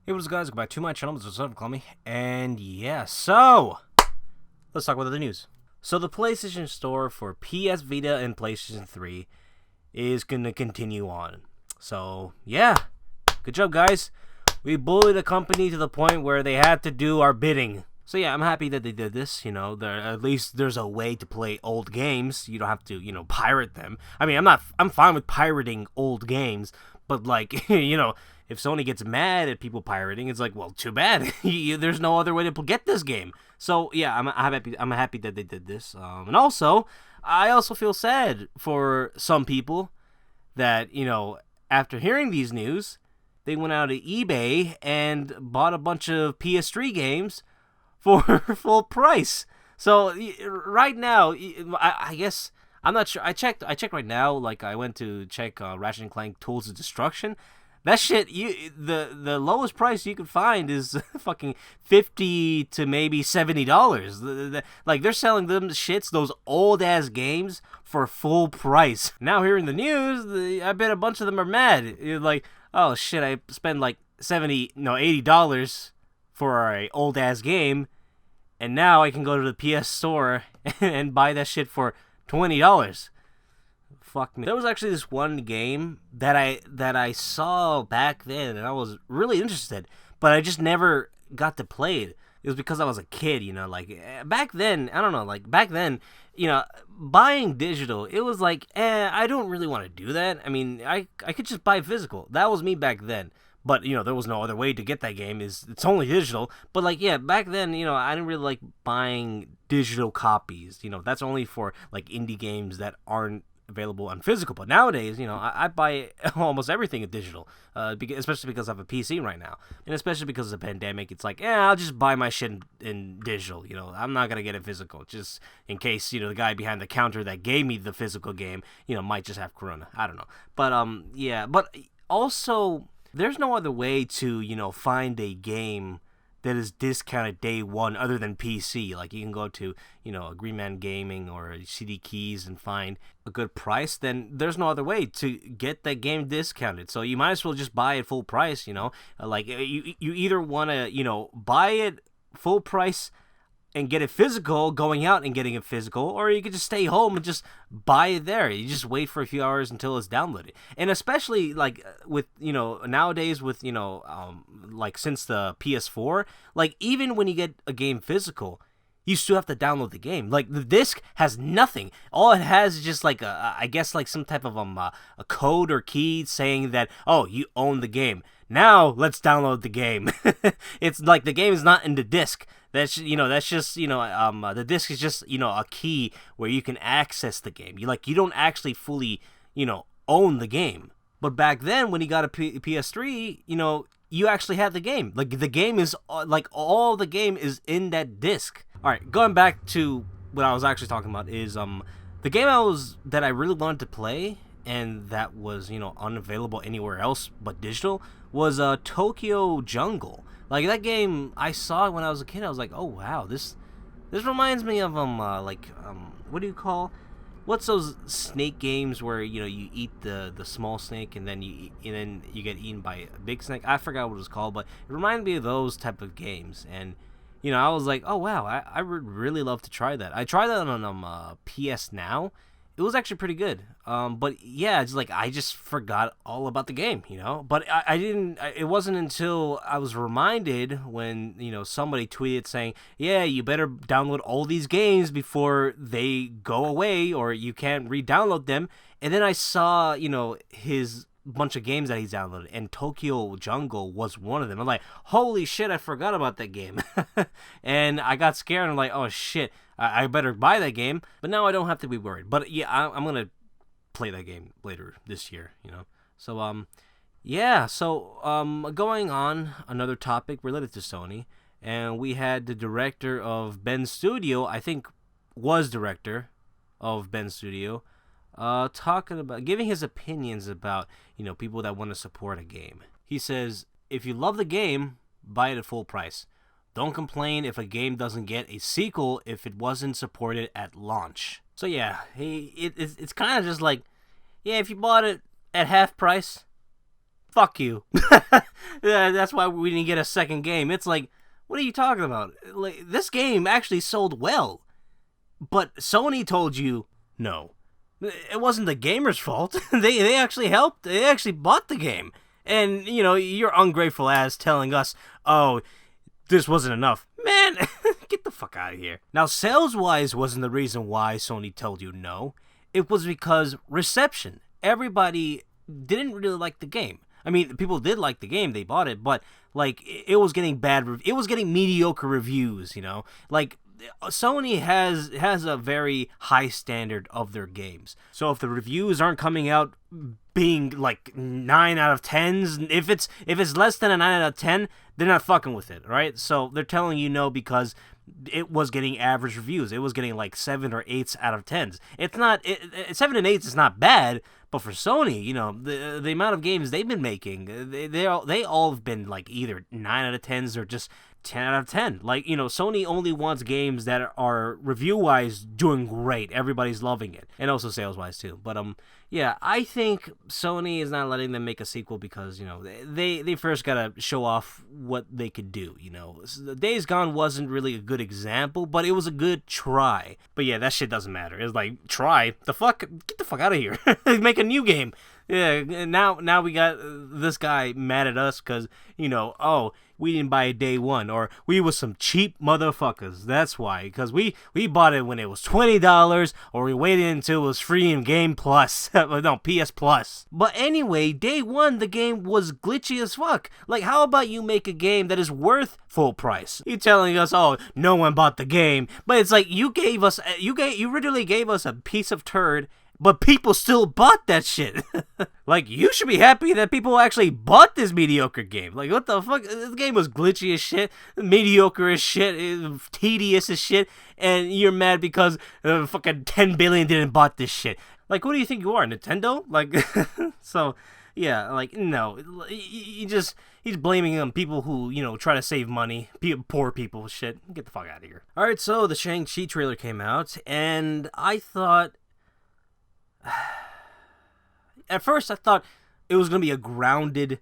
Hey, what's up, guys? Welcome back to my channel. This is Call Me. And yeah, so let's talk about the news. So the PlayStation Store for PS Vita and PlayStation 3 is gonna continue on. So yeah, good job, guys. We bullied a company to the point where they had to do our bidding. So yeah, I'm happy that they did this. At least there's a way to play old games. You don't have to, pirate them. I mean, I'm fine with pirating old games, but like, if Sony gets mad at people pirating, it's like, well, too bad. There's no other way to get this game. So yeah, I'm happy that they did this. And also, I also feel sad for some people that after hearing these news, they went out to eBay and bought a bunch of PS3 games for full price. So right now, I guess I'm not sure. I checked right now. Like I went to check Ratchet and Clank Tools of Destruction. That shit, the lowest price you could find is fucking $50 to maybe $70. Like they're selling them shits, those old ass games, for full price. Now hearing the news, I bet a bunch of them are mad. You're like, oh shit, I spent like $80 for a old ass game, and now I can go to the PS Store and buy that shit for $20. Fuck me. There was actually this one game that I saw back then, and I was really interested, but I just never got to play it. It was because I was a kid, like back then. I don't know, like back then, buying digital, it was like, I don't really want to do that. I mean, I could just buy physical. That was me back then. But, there was no other way to get that game. It's only digital. But, like, yeah, back then, I didn't really like buying digital copies. That's only for, like, indie games that aren't available on physical. But nowadays, I buy almost everything in digital, especially because I have a PC right now. And especially because of the pandemic, it's like, I'll just buy my shit in digital. I'm not going to get it physical, just in case, the guy behind the counter that gave me the physical game, might just have corona. I don't know. But, yeah, but also, there's no other way to, find a game that is discounted day one other than PC. Like, you can go to, a Green Man Gaming or CD Keys and find a good price. Then there's no other way to get that game discounted. So you might as well just buy it full price, Like, you either want to, buy it full price and get it physical, going out and getting it physical, or you could just stay home and just buy it there. You just wait for a few hours until it's downloaded. And especially like with nowadays with like since the PS4, like even when you get a game physical, you still have to download the game. Like the disc has nothing. All it has is just like I guess like some type of a code or key saying that, oh, you own the game. Now let's download the game. It's like the game is not in the disc. That's just the disc is just a key where you can access the game. You don't actually fully own the game. But back then when you got a PS3, you actually had the game. Like the game is like all the game is in that disc. All right, going back to what I was actually talking about is the game that I really wanted to play and that was unavailable anywhere else but digital was Tokyo Jungle. Like that game, I saw it when I was a kid. I was like, oh wow, this reminds me of what do you call? What's those snake games where you eat the small snake and then you get eaten by a big snake? I forgot what it was called, but it reminded me of those type of games. And I was like, oh wow, I would really love to try that. I tried that on PS Now. It was actually pretty good. But yeah, it's like I just forgot all about the game, But I didn't. It wasn't until I was reminded when somebody tweeted saying, "Yeah, you better download all these games before they go away, or you can't re-download them." And then I saw his bunch of games that he's downloaded, and Tokyo Jungle was one of them. I'm like, holy shit, I forgot about that game. And I got scared. I'm like, oh shit, I better buy that game. But now I don't have to be worried. But yeah, I'm gonna play that game later this year, So yeah, so going on another topic related to Sony, and we had the director of Ben Studio, I think was director of Ben Studio, talking about giving his opinions about people that want to support a game. He says, if you love the game, buy it at full price. Don't complain if a game doesn't get a sequel if it wasn't supported at launch. So yeah, it's kind of just like, yeah, if you bought it at half price, fuck you. Yeah, that's why we didn't get a second game. It's like, what are you talking about? Like, this game actually sold well, but Sony told you no. It wasn't the gamer's fault. They actually helped. They actually bought the game. And, you know, you're ungrateful ass telling us, oh, this wasn't enough. Man, get the fuck out of here. Now, sales-wise wasn't the reason why Sony told you no. It was because reception. Everybody didn't really like the game. I mean, people did like the game. They bought it. But, like, it was getting it was getting mediocre reviews, you know? Like, Sony has a very high standard of their games. So if the reviews aren't coming out being like 9 out of 10s, if it's less than a 9 out of 10, they're not fucking with it, right? So they're telling you no because it was getting average reviews. It was getting like 7 or 8s out of 10s. It's not 7 and 8s is not bad, but for Sony, you know, the amount of games they've been making, they all have been like either 9 out of 10s or just 10 out of 10. Like, you know, Sony only wants games that are review-wise doing great. Everybody's loving it. And also sales-wise, too. But, yeah, I think Sony is not letting them make a sequel because, you know, they first gotta show off what they could do, you know. Days Gone wasn't really a good example, but it was a good try. But, yeah, that shit doesn't matter. It's like, try? The fuck? Get the fuck out of here. Make a new game. Yeah, now we got this guy mad at us because, you know, oh, we didn't buy it day one, or we was some cheap motherfuckers. That's why, because we bought it when it was $20, or we waited until it was free in Game Plus. No, PS Plus. But anyway, day one, the game was glitchy as fuck. Like, how about you make a game that is worth full price? You telling us, oh, no one bought the game, but it's like you literally gave us a piece of turd, but people still bought that shit. Like, you should be happy that people actually bought this mediocre game. Like, what the fuck? This game was glitchy as shit, mediocre as shit, tedious as shit, and you're mad because fucking 10 billion didn't bought this shit. Like, who do you think you are, Nintendo? Like, so, yeah, like, no. He's blaming people who, you know, try to save money. Poor people, shit. Get the fuck out of here. Alright, so the Shang-Chi trailer came out, and I thought... At first, I thought it was gonna be a grounded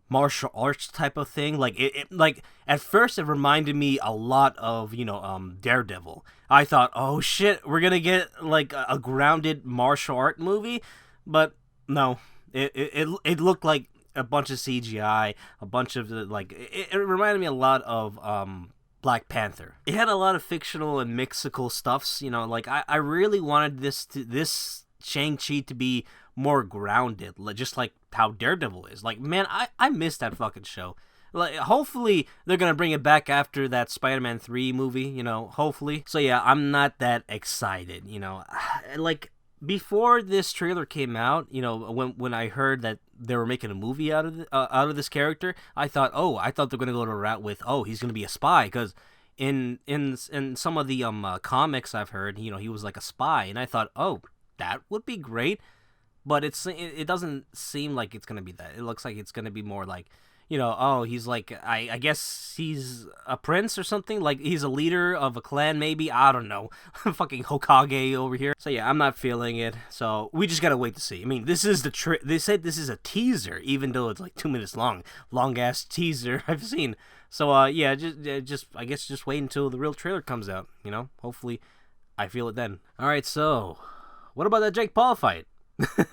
martial arts type of thing. Like like at first, it reminded me a lot of, you know, Daredevil. I thought, oh shit, we're gonna get like a grounded martial art movie, but no, it looked like a bunch of CGI, a bunch of like it reminded me a lot of Black Panther. It had a lot of fictional and mystical stuffs. You know, like I really wanted this Shang-Chi to be more grounded, just like how Daredevil is. Like, man, I missed that fucking show. Like, hopefully they're gonna bring it back after that Spider-Man 3 movie, you know, hopefully. So yeah, I'm not that excited, you know. Like, before this trailer came out, you know, when I heard that they were making a movie out of this character, I thought they're gonna go to a route with, oh, he's gonna be a spy, because in some of the comics I've heard, you know, he was like a spy, and I thought, oh, that would be great, but it doesn't seem like it's gonna be that. It looks like it's gonna be more like, you know, oh, he's like, I guess he's a prince or something, like he's a leader of a clan, maybe, I don't know. Fucking Hokage over here. So yeah, I'm not feeling it, so we just gotta wait to see. I mean, this is they said this is a teaser, even though it's like 2 minutes long ass teaser I've seen. So yeah, just I guess just wait until the real trailer comes out, you know. Hopefully I feel it then. Alright, so what about that Jake Paul fight?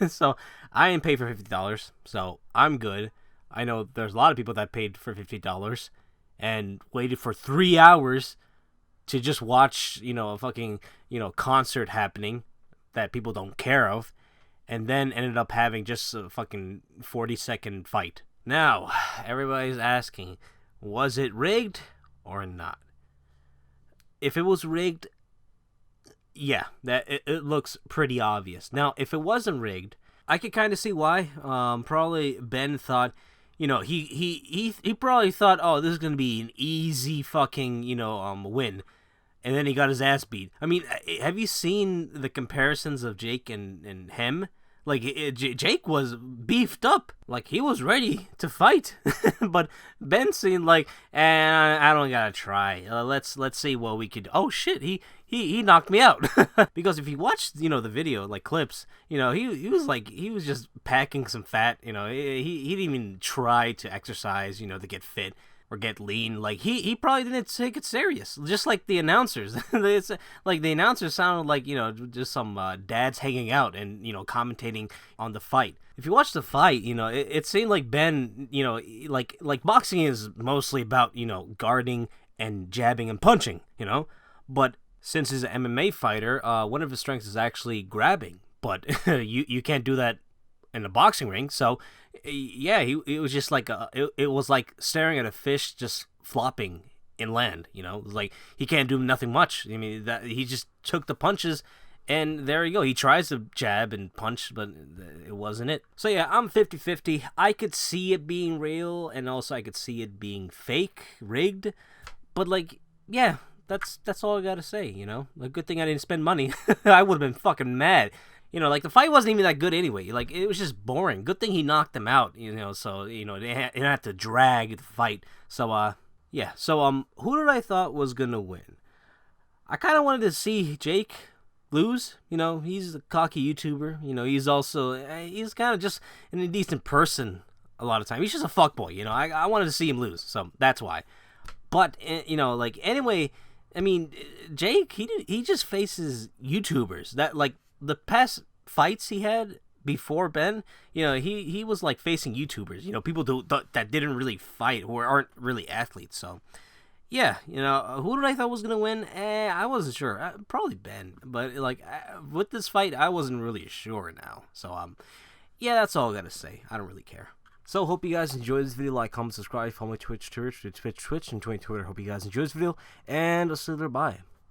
So, I ain't paid for $50, so I'm good. I know there's a lot of people that paid for $50 and waited for 3 hours to just watch, you know, a fucking, you know, concert happening that people don't care of, and then ended up having just a fucking 40-second fight. Now, everybody's asking, was it rigged or not? If it was rigged, yeah, that it looks pretty obvious. Now, if it wasn't rigged, I could kind of see why. Probably Ben thought, you know, he probably thought, oh, this is gonna be an easy fucking, you know, win, and then he got his ass beat. I mean, have you seen the comparisons of Jake and him? Like Jake was beefed up, like he was ready to fight, but Ben seemed like, I don't gotta try. Let's see what we could. Oh shit, he knocked me out. Because if you watch, the video, like clips, he was just packing some fat. He didn't even try to exercise, to get fit or get lean. Like he probably didn't take it serious, just like the announcers. It's like the announcers sounded like just some dads hanging out and commentating on the fight. If you watch the fight, it seemed like Ben, like boxing is mostly about guarding and jabbing and punching, but since he's an MMA fighter, one of his strengths is actually grabbing, but you can't do that in a boxing ring. So yeah, it was just like it was like staring at a fish just flopping inland. It was like he can't do nothing much. I mean, that he just took the punches, and there you go. He tries to jab and punch, but it wasn't it. So yeah, I'm 50-50. I could see it being real, and also I could see it being fake, rigged. But like, yeah, that's all I gotta say. A good thing I didn't spend money. I would have been fucking mad. Like the fight wasn't even that good anyway. Like it was just boring. Good thing he knocked him out. So they didn't have to drag the fight. So yeah. So who did I thought was gonna win? I kind of wanted to see Jake lose. He's a cocky YouTuber. He's kind of just an indecent person a lot of time. He's just a fuckboy. I wanted to see him lose. So that's why. But like anyway, I mean, Jake he just faces YouTubers that like. The past fights he had before Ben, he was like facing YouTubers, people that didn't really fight or aren't really athletes. So, yeah, who did I thought was gonna win? I wasn't sure. Probably Ben, but like with this fight, I wasn't really sure now. So, yeah, that's all I gotta say. I don't really care. So, hope you guys enjoyed this video. Like, comment, subscribe, follow my Twitch, and Twitter. Hope you guys enjoyed this video, and I'll see you later. Bye.